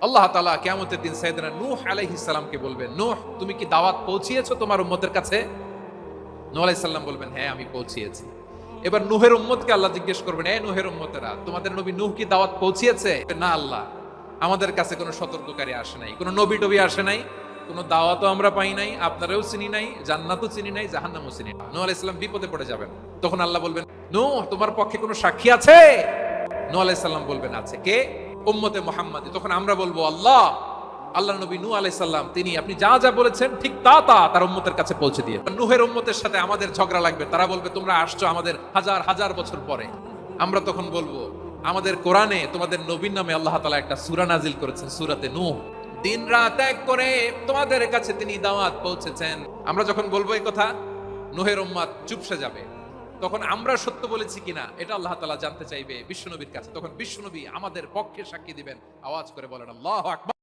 আল্লাহ তাআলা কিয়ামতের দিন সাইয়েদনা নূহ আলাইহিস সালামকে বলবেন, নূহ তুমি কি দাওয়াত পৌঁছিয়েছো তোমার উম্মতের কাছে? নূহ আলাইহিস সালাম বলবেন, হ্যাঁ আমি পৌঁছিয়েছি। এবার নূহের উম্মতকে আল্লাহ জিজ্ঞেস করবেন, এই নূহের উম্মতেরা তোমাদের নবী নূহ কি দাওয়াত পৌঁছিয়েছে? না আল্লাহ, আমাদের কাছে কোনো সতর্ককারী আসে নাই, কোনো নবী টবি আসে নাই, কোনো দাওয়াতও আমরা পাই নাই, আপনারাও চিনি নাই, জান্নাতও চিনি নাই, জাহান্নামও চিনি নাই। নূহ আলাইহিস সালাম বিপদে পড়ে যাবেন। তখন আল্লাহ বলবেন, নূহ তোমার পক্ষে কোনো সাক্ষী আছে? নূহ আলাইহিস সালাম বলবেন আছে। কে? উম্মতে মুহাম্মাদী। তখন আমরা বলবো, আল্লাহ আল্লাহর নবী নূহ আলাইহিস সালাম তিনি আপনি যা যা বলেছেন ঠিক তা তার উম্মতের কাছে পৌঁছে দিয়ে। নূহের উম্মতের সাথে আমাদের ঝগড়া লাগবে, তারা বলবে তোমরা আসছো আমাদের হাজার হাজার বছর পরে। আমরা তখন বলবো, আমাদের কোরআনে তোমাদের নবীর নামে আল্লাহ তাআলা একটা সূরা নাজিল করেছেন, সূরাতে নূহ। দিন রাত এক করে তোমাদের কাছে তিনি দাওয়াত পৌঁছেছেন। আমরা যখন বলবো এই কথা, নূহের উম্মত চুপসে যাবে। তখন আমরা সত্য বলেছি কিনা এটা আল্লাহ তাআলা জানতে চাইবে বিশ্বনবীর কাছে। তখন বিশ্বনবী আমাদের পক্ষে সাক্ষী দিবেন। আওয়াজ করে বলেন আল্লাহু আকবার।